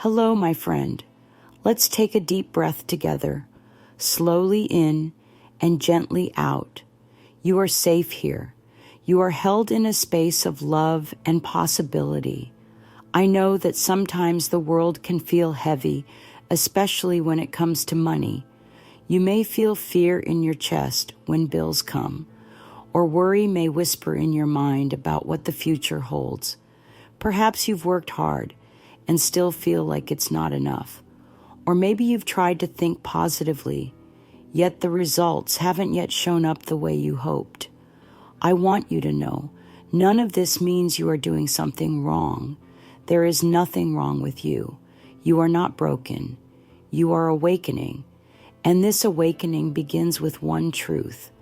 Hello, my friend. Let's take a deep breath together, slowly in and gently out. You are safe here. You are held in a space of love and possibility. I know that sometimes the world can feel heavy, especially when it comes to money. You may feel fear in your chest when bills come, or worry may whisper in your mind about what the future holds. Perhaps you've worked hard and still feel like it's not enough. Or maybe you've tried to think positively, yet the results haven't yet shown up the way you hoped. I want you to know, none of this means you are doing something wrong. There is nothing wrong with you. You are not broken. You are awakening. And this awakening begins with one truth.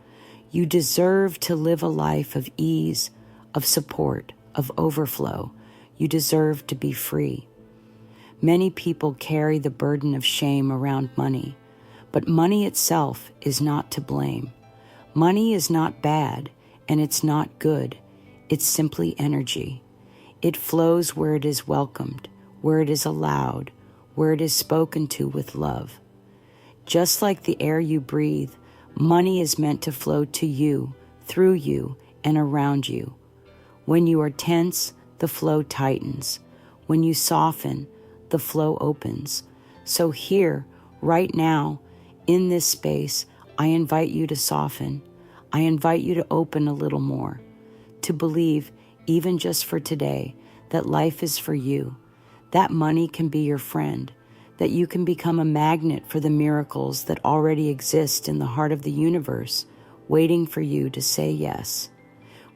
You deserve to live a life of ease, of support, of overflow. You deserve to be free. Many people carry the burden of shame around money, but money itself is not to blame. Money is not bad, and it's not good. It's simply energy. It flows where it is welcomed, where it is allowed, where it is spoken to with love. Just like the air you breathe, money is meant to flow to you, through you, and around you. When you are tense, the flow tightens. When you soften, the flow opens. So here, right now, in this space, I invite you to soften. I invite you to open a little more, to believe, even just for today, that life is for you, that money can be your friend, that you can become a magnet for the miracles that already exist in the heart of the universe, waiting for you to say yes.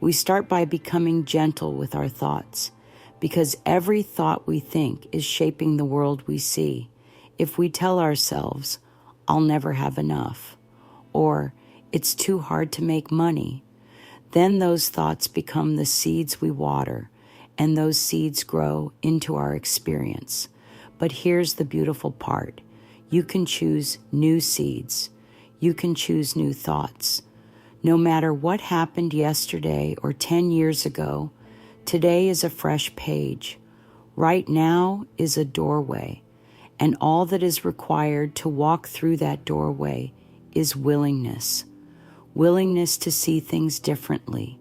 We start by becoming gentle with our thoughts, because every thought we think is shaping the world we see. If we tell ourselves, I'll never have enough, or it's too hard to make money, then those thoughts become the seeds we water, and those seeds grow into our experience. But here's the beautiful part. You can choose new seeds. You can choose new thoughts. No matter what happened yesterday or 10 years ago, today is a fresh page. Right now is a doorway, and all that is required to walk through that doorway is willingness. Willingness to see things differently.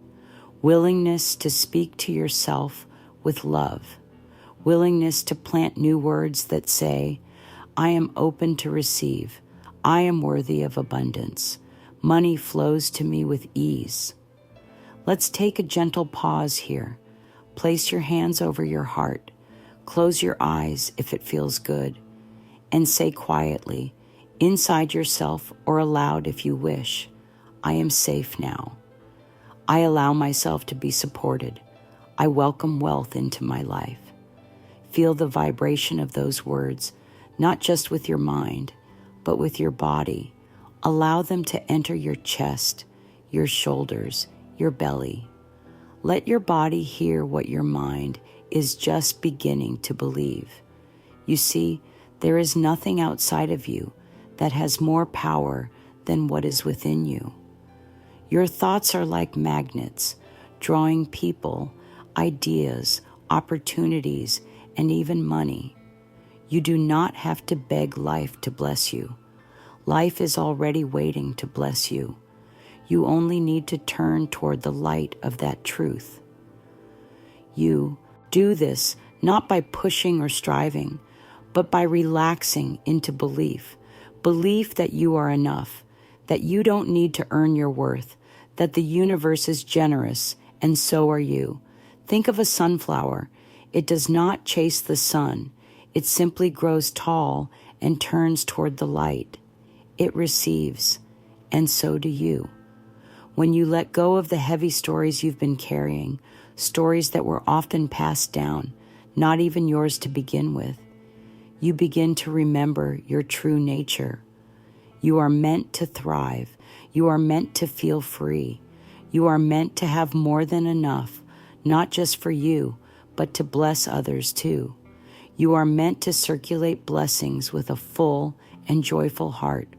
Willingness to speak to yourself with love. Willingness to plant new words that say, I am open to receive. I am worthy of abundance. Money flows to me with ease. Let's take a gentle pause here. Place your hands over your heart. Close your eyes if it feels good. And say quietly, inside yourself or aloud if you wish, I am safe now. I allow myself to be supported. I welcome wealth into my life. Feel the vibration of those words, not just with your mind, but with your body. Allow them to enter your chest, your shoulders, your belly. Let your body hear what your mind is just beginning to believe. You see, there is nothing outside of you that has more power than what is within you. Your thoughts are like magnets, drawing people, ideas, opportunities, and even money. You do not have to beg life to bless you. Life is already waiting to bless you. You only need to turn toward the light of that truth. You do this not by pushing or striving, but by relaxing into belief. Belief that you are enough, that you don't need to earn your worth, that the universe is generous, and so are you. Think of a sunflower. It does not chase the sun. It simply grows tall and turns toward the light. It receives, and so do you. When you let go of the heavy stories you've been carrying, stories that were often passed down, not even yours to begin with, you begin to remember your true nature. You are meant to thrive. You are meant to feel free. You are meant to have more than enough, not just for you, but to bless others too. You are meant to circulate blessings with a full and joyful heart.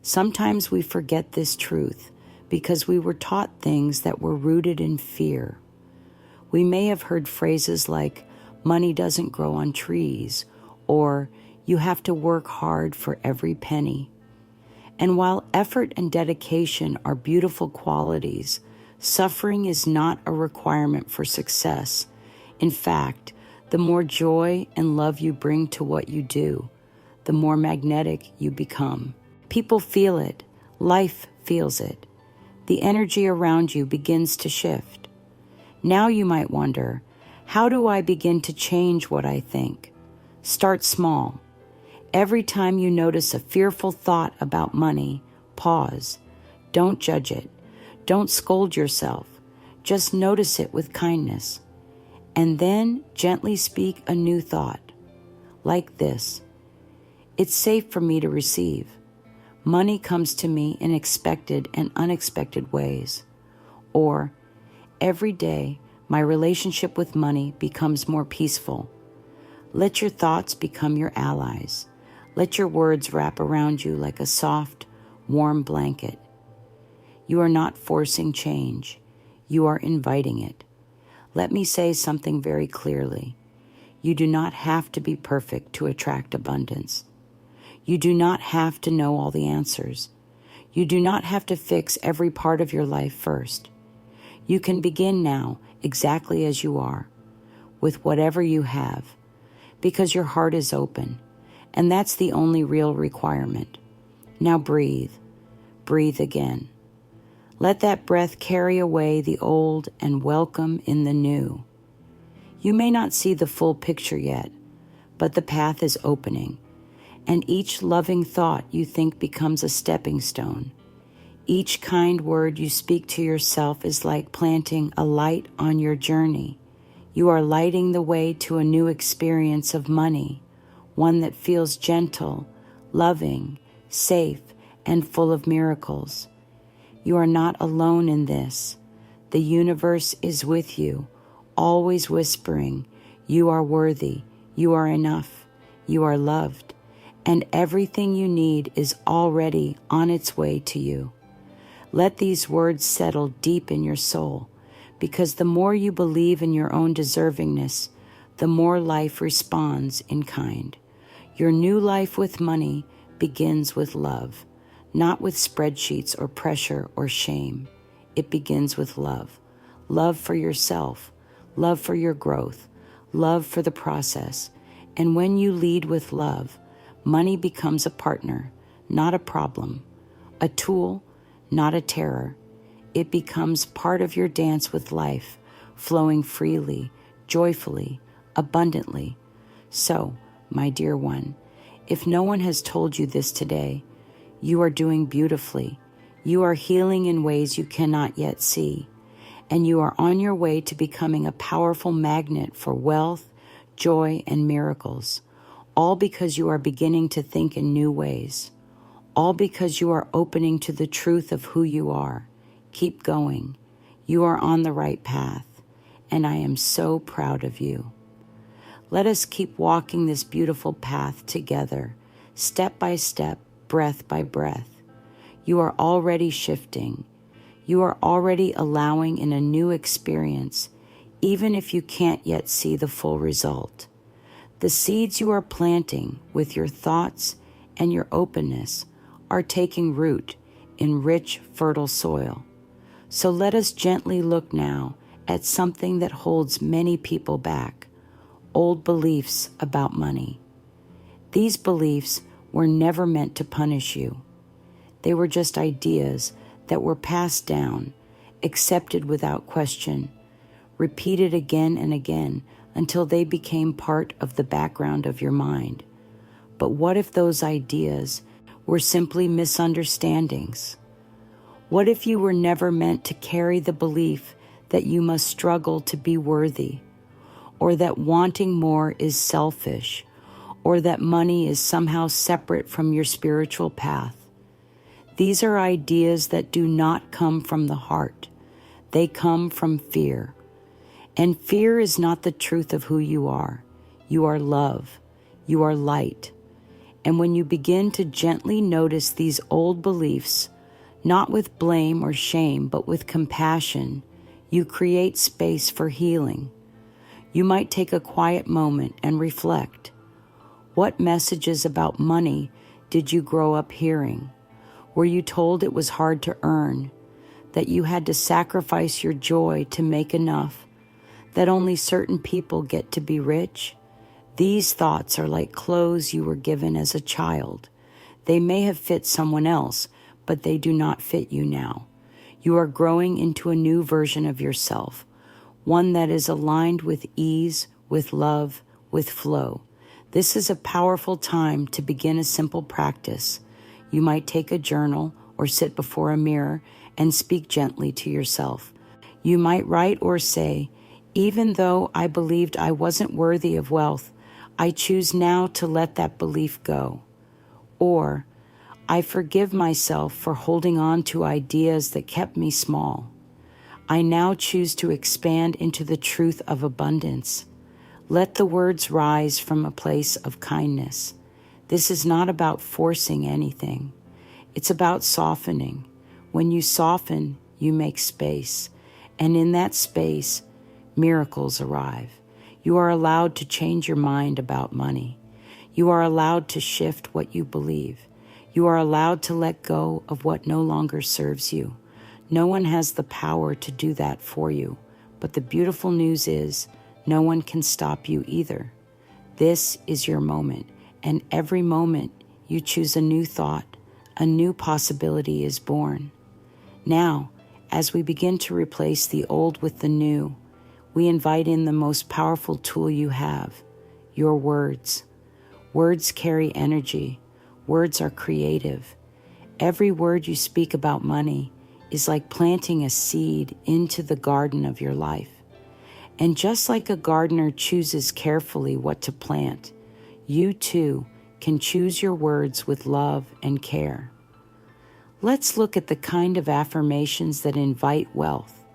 Sometimes we forget this truth because we were taught things that were rooted in fear. We may have heard phrases like, money doesn't grow on trees, or you have to work hard for every penny. And while effort and dedication are beautiful qualities, suffering is not a requirement for success. In fact, the more joy and love you bring to what you do, the more magnetic you become. People feel it. Life feels it. The energy around you begins to shift. Now you might wonder, how do I begin to change what I think? Start small. Every time you notice a fearful thought about money, pause. Don't judge it. Don't scold yourself. Just notice it with kindness. And then gently speak a new thought, like this: it's safe for me to receive. Money comes to me in expected and unexpected ways. Or, every day, my relationship with money becomes more peaceful. Let your thoughts become your allies. Let your words wrap around you like a soft, warm blanket. You are not forcing change. You are inviting it. Let me say something very clearly. You do not have to be perfect to attract abundance. You do not have to know all the answers. You do not have to fix every part of your life first. You can begin now exactly as you are, with whatever you have, because your heart is open, and that's the only real requirement. Now breathe. Breathe again. Let that breath carry away the old and welcome in the new. You may not see the full picture yet, but the path is opening, and each loving thought you think becomes a stepping stone. Each kind word you speak to yourself is like planting a light on your journey. You are lighting the way to a new experience of money, one that feels gentle, loving, safe, and full of miracles. You are not alone in this. The universe is with you, always whispering, you are worthy, you are enough, you are loved, and everything you need is already on its way to you. Let these words settle deep in your soul, because the more you believe in your own deservingness, the more life responds in kind. Your new life with money begins with love, not with spreadsheets or pressure or shame. It begins with love. Love for yourself, love for your growth, love for the process. And when you lead with love, money becomes a partner, not a problem, a tool, not a terror. It becomes part of your dance with life, flowing freely, joyfully, abundantly. So, my dear one, if no one has told you this today, you are doing beautifully. You are healing in ways you cannot yet see, and you are on your way to becoming a powerful magnet for wealth, joy, and miracles, all because you are beginning to think in new ways, all because you are opening to the truth of who you are. Keep going. You are on the right path, and I am so proud of you. Let us keep walking this beautiful path together, step by step, breath by breath. You are already shifting. You are already allowing in a new experience, even if you can't yet see the full result. The seeds you are planting with your thoughts and your openness are taking root in rich, fertile soil. So let us gently look now at something that holds many people back: old beliefs about money. These beliefs were never meant to punish you. They were just ideas that were passed down, accepted without question, repeated again and again until they became part of the background of your mind. But what if those ideas were simply misunderstandings? What if you were never meant to carry the belief that you must struggle to be worthy, or that wanting more is selfish, or that money is somehow separate from your spiritual path? These are ideas that do not come from the heart. They come from fear. And fear is not the truth of who you are. You are love. You are light. And when you begin to gently notice these old beliefs, not with blame or shame, but with compassion, you create space for healing. You might take a quiet moment and reflect. What messages about money did you grow up hearing? Were you told it was hard to earn, that you had to sacrifice your joy to make enough, that only certain people get to be rich? These thoughts are like clothes you were given as a child. They may have fit someone else, but they do not fit you now. You are growing into a new version of yourself, one that is aligned with ease, with love, with flow. This is a powerful time to begin a simple practice. You might take a journal or sit before a mirror and speak gently to yourself. You might write or say, "Even though I believed I wasn't worthy of wealth, I choose now to let that belief go." Or, "I forgive myself for holding on to ideas that kept me small. I now choose to expand into the truth of abundance." Let the words rise from a place of kindness. This is not about forcing anything. It's about softening. When you soften, you make space. And in that space, miracles arrive. You are allowed to change your mind about money. You are allowed to shift what you believe. You are allowed to let go of what no longer serves you. No one has the power to do that for you. But the beautiful news is, no one can stop you either. This is your moment, and every moment you choose a new thought, a new possibility is born. Now, as we begin to replace the old with the new, we invite in the most powerful tool you have, your words. Words carry energy. Words are creative. Every word you speak about money is like planting a seed into the garden of your life. And just like a gardener chooses carefully what to plant, you too can choose your words with love and care. Let's look at the kind of affirmations that invite wealth.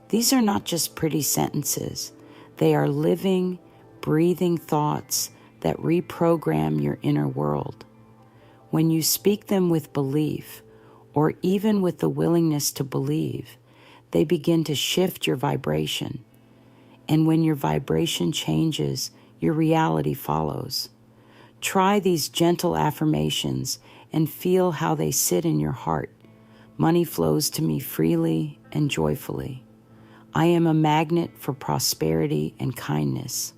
These are not just pretty sentences. They are living, breathing thoughts that reprogram your inner world. When you speak them with belief, or even with the willingness to believe, they begin to shift your vibration. And when your vibration changes, your reality follows. Try these gentle affirmations and feel how they sit in your heart. Money flows to me freely and joyfully. I am a magnet for prosperity and kindness.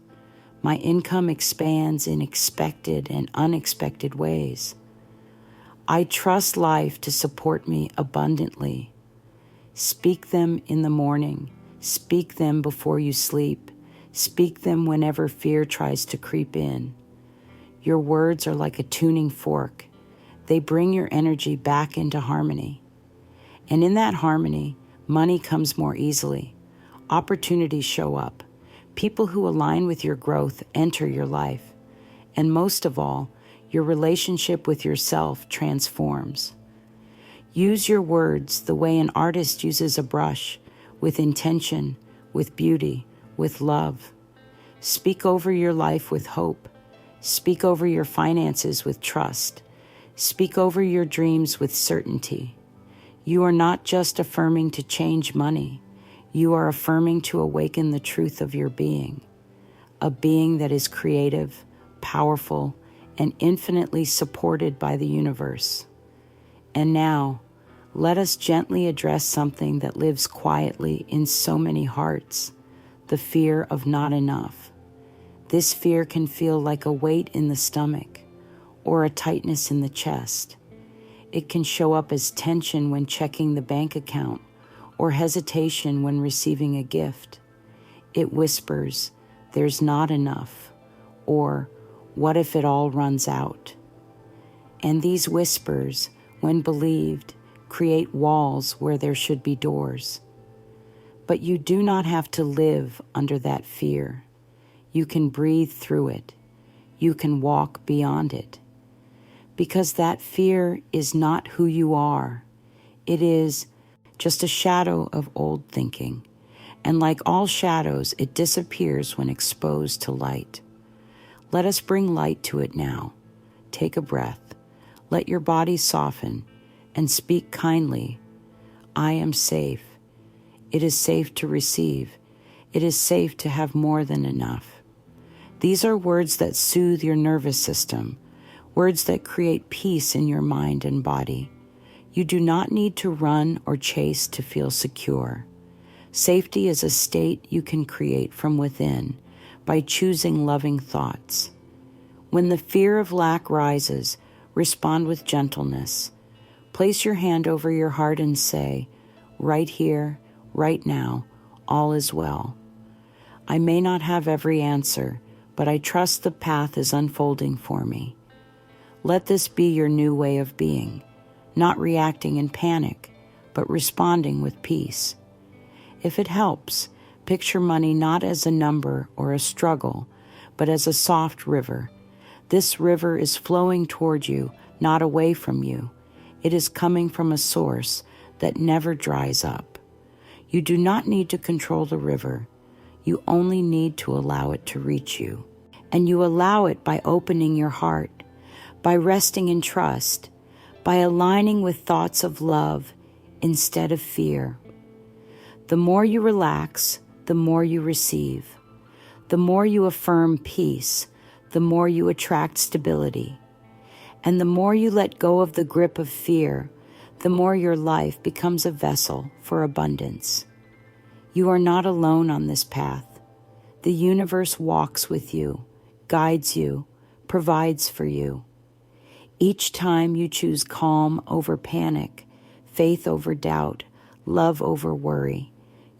My income expands in expected and unexpected ways. I trust life to support me abundantly. Speak them in the morning. Speak them before you sleep. Speak them whenever fear tries to creep in. Your words are like a tuning fork. They bring your energy back into harmony. And in that harmony, money comes more easily. Opportunities show up. People who align with your growth enter your life. And most of all, your relationship with yourself transforms. Use your words the way an artist uses a brush, with intention, with beauty, with love. Speak over your life with hope. Speak over your finances with trust. Speak over your dreams with certainty. You are not just affirming to change money. You are affirming to awaken the truth of your being, a being that is creative, powerful, and infinitely supported by the universe. And now, let us gently address something that lives quietly in so many hearts, the fear of not enough. This fear can feel like a weight in the stomach or a tightness in the chest. It can show up as tension when checking the bank account or hesitation when receiving a gift. It whispers, "There's not enough," or "What if it all runs out?" And these whispers, when believed, create walls where there should be doors. But you do not have to live under that fear. You can breathe through it. You can walk beyond it. Because that fear is not who you are. It is just a shadow of old thinking. And like all shadows, it disappears when exposed to light. Let us bring light to it now. Take a breath. Let your body soften and speak kindly. I am safe. It is safe to receive. It is safe to have more than enough. These are words that soothe your nervous system, words that create peace in your mind and body. You do not need to run or chase to feel secure. Safety is a state you can create from within by choosing loving thoughts. When the fear of lack rises, respond with gentleness. Place your hand over your heart and say, right here, right now, all is well. I may not have every answer, but I trust the path is unfolding for me. Let this be your new way of being, not reacting in panic, but responding with peace. If it helps, picture money not as a number or a struggle, but as a soft river. This river is flowing toward you, not away from you. It is coming from a source that never dries up. You do not need to control the river. You only need to allow it to reach you. And you allow it by opening your heart, by resting in trust, by aligning with thoughts of love instead of fear. The more you relax, the more you receive. The more you affirm peace, the more you attract stability. And the more you let go of the grip of fear, the more your life becomes a vessel for abundance. You are not alone on this path. The universe walks with you, guides you, provides for you. Each time you choose calm over panic, faith over doubt, love over worry,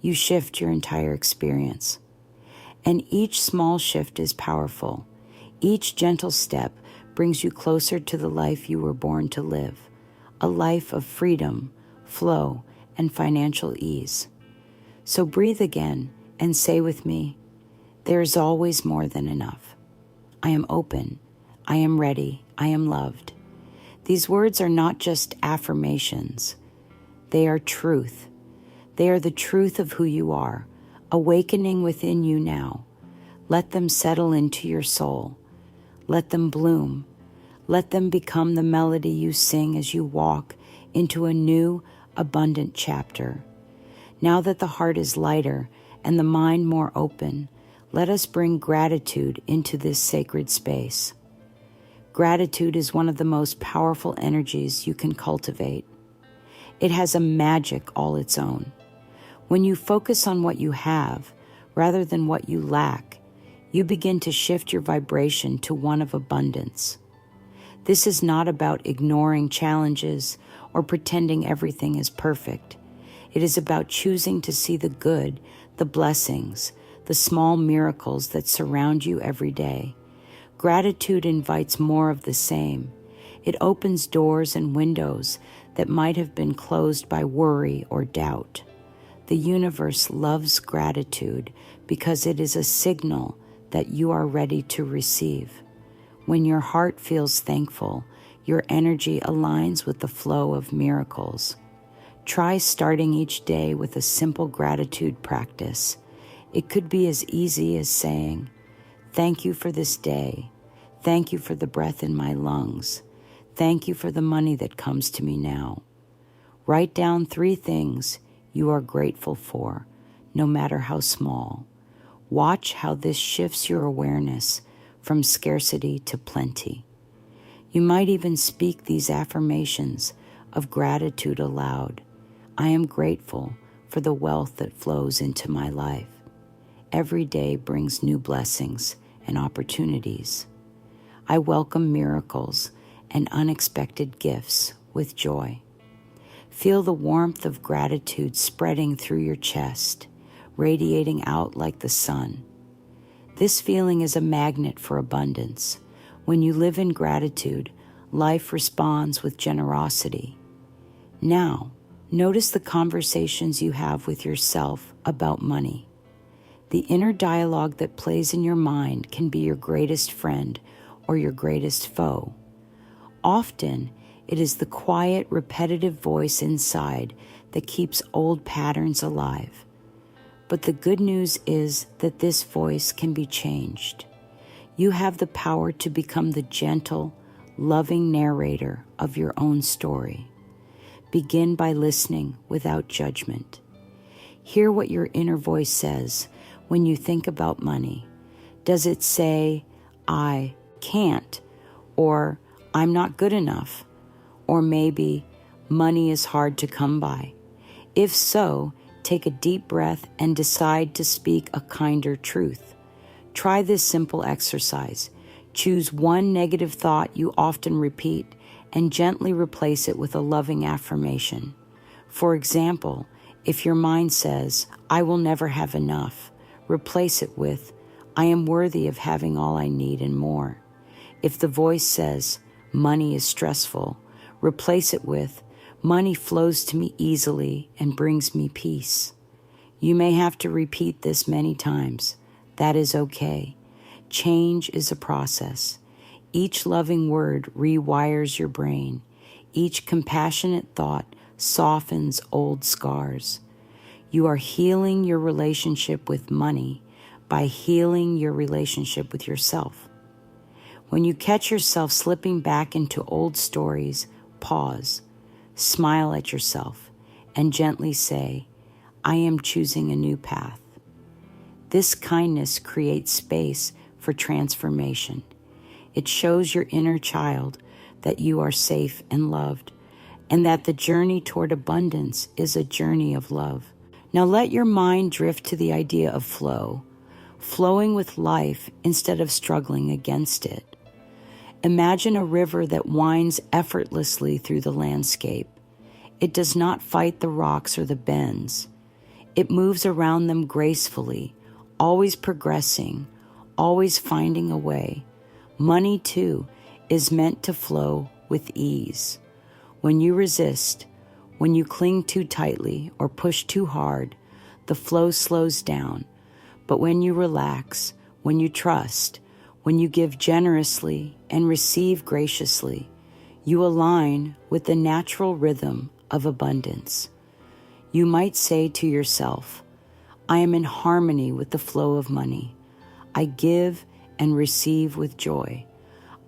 you shift your entire experience. And each small shift is powerful. Each gentle step brings you closer to the life you were born to live, a life of freedom, flow, and financial ease. So breathe again and say with me, there is always more than enough. I am open. I am ready. I am loved. These words are not just affirmations. They are truth. They are the truth of who you are, awakening within you now. Let them settle into your soul. Let them bloom. Let them become the melody you sing as you walk into a new, abundant chapter. Now that the heart is lighter and the mind more open, let us bring gratitude into this sacred space. Gratitude is one of the most powerful energies you can cultivate. It has a magic all its own. When you focus on what you have, rather than what you lack, you begin to shift your vibration to one of abundance. This is not about ignoring challenges or pretending everything is perfect. It is about choosing to see the good, the blessings, the small miracles that surround you every day. Gratitude invites more of the same. It opens doors and windows that might have been closed by worry or doubt. The universe loves gratitude because it is a signal that you are ready to receive. When your heart feels thankful, your energy aligns with the flow of miracles. Try starting each day with a simple gratitude practice. It could be as easy as saying, "Thank you for this day. Thank you for the breath in my lungs. Thank you for the money that comes to me now." Write down 3 things you are grateful for, no matter how small. Watch how this shifts your awareness from scarcity to plenty. You might even speak these affirmations of gratitude aloud. I am grateful for the wealth that flows into my life. Every day brings new blessings and opportunities. I welcome miracles and unexpected gifts with joy. Feel the warmth of gratitude spreading through your chest, radiating out like the sun. This feeling is a magnet for abundance. When you live in gratitude, life responds with generosity. Now, notice the conversations you have with yourself about money. The inner dialogue that plays in your mind can be your greatest friend or your greatest foe. Often, it is the quiet, repetitive voice inside that keeps old patterns alive. But the good news is that this voice can be changed. You have the power to become the gentle, loving narrator of your own story. Begin by listening without judgment. Hear what your inner voice says when you think about money. Does it say, I can't, or I'm not good enough, or maybe money is hard to come by? If so, take a deep breath and decide to speak a kinder truth. Try this simple exercise. Choose one negative thought you often repeat and gently replace it with a loving affirmation. For example, if your mind says, I will never have enough, replace it with, I am worthy of having all I need and more. If the voice says, money is stressful, replace it with, money flows to me easily and brings me peace. You may have to repeat this many times. That is okay. Change is a process. Each loving word rewires your brain. Each compassionate thought softens old scars. You are healing your relationship with money by healing your relationship with yourself. When you catch yourself slipping back into old stories, pause, smile at yourself, and gently say, I am choosing a new path. This kindness creates space for transformation. It shows your inner child that you are safe and loved, and that the journey toward abundance is a journey of love. Now let your mind drift to the idea of flow, flowing with life instead of struggling against it. Imagine a river that winds effortlessly through the landscape. It does not fight the rocks or the bends. It moves around them gracefully, always progressing, always finding a way. Money, too, is meant to flow with ease. When you resist, when you cling too tightly or push too hard, the flow slows down. But when you relax, when you trust, when you give generously and receive graciously, you align with the natural rhythm of abundance. You might say to yourself, I am in harmony with the flow of money. I give and receive with joy.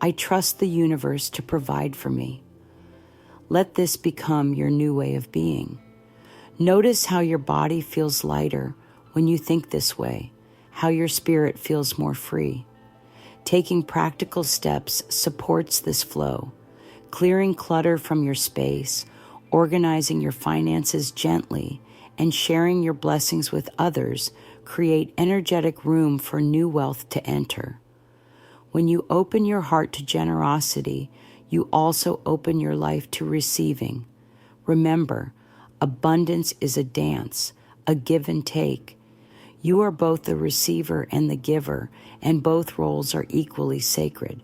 I trust the universe to provide for me. Let this become your new way of being. Notice how your body feels lighter when you think this way, how your spirit feels more free. Taking practical steps supports this flow. Clearing clutter from your space, organizing your finances gently, and sharing your blessings with others create energetic room for new wealth to enter. When you open your heart to generosity, you also open your life to receiving. Remember, abundance is a dance, a give and take. You are both the receiver and the giver, and both roles are equally sacred.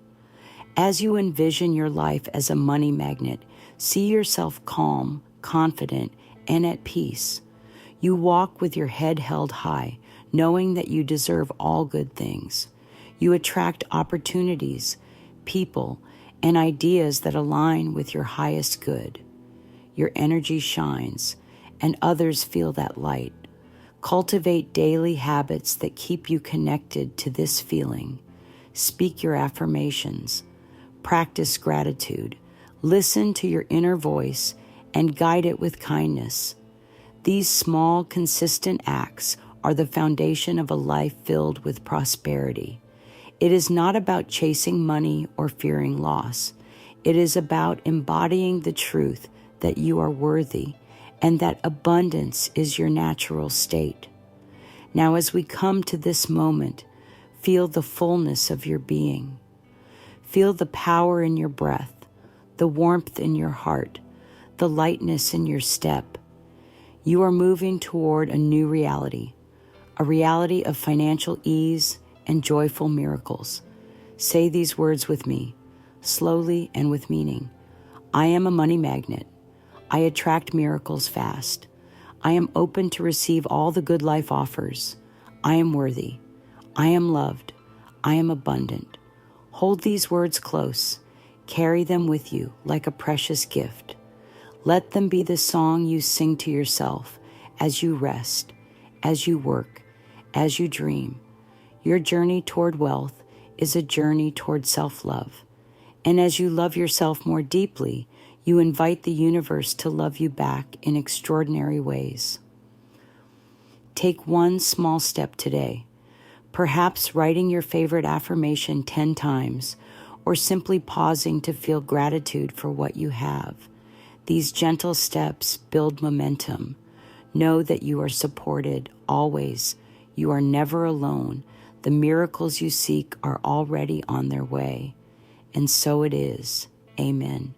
As you envision your life as a money magnet, see yourself calm, confident, and at peace. You walk with your head held high, knowing that you deserve all good things. You attract opportunities, people, and ideas that align with your highest good. Your energy shines, and others feel that light. Cultivate daily habits that keep you connected to this feeling. Speak your affirmations. Practice gratitude. Listen to your inner voice and guide it with kindness. These small, consistent acts are the foundation of a life filled with prosperity. It is not about chasing money or fearing loss. It is about embodying the truth that you are worthy and that abundance is your natural state. Now, as we come to this moment, feel the fullness of your being. Feel the power in your breath, the warmth in your heart, the lightness in your step. You are moving toward a new reality, a reality of financial ease and joyful miracles. Say these words with me, slowly and with meaning. I am a money magnet. I attract miracles fast. I am open to receive all the good life offers. I am worthy. I am loved. I am abundant. Hold these words close. Carry them with you like a precious gift. Let them be the song you sing to yourself as you rest, as you work, as you dream. Your journey toward wealth is a journey toward self-love. And as you love yourself more deeply, you invite the universe to love you back in extraordinary ways. Take one small step today. Perhaps writing your favorite affirmation 10 times, or simply pausing to feel gratitude for what you have. These gentle steps build momentum. Know that you are supported always. You are never alone. The miracles you seek are already on their way. And so it is. Amen.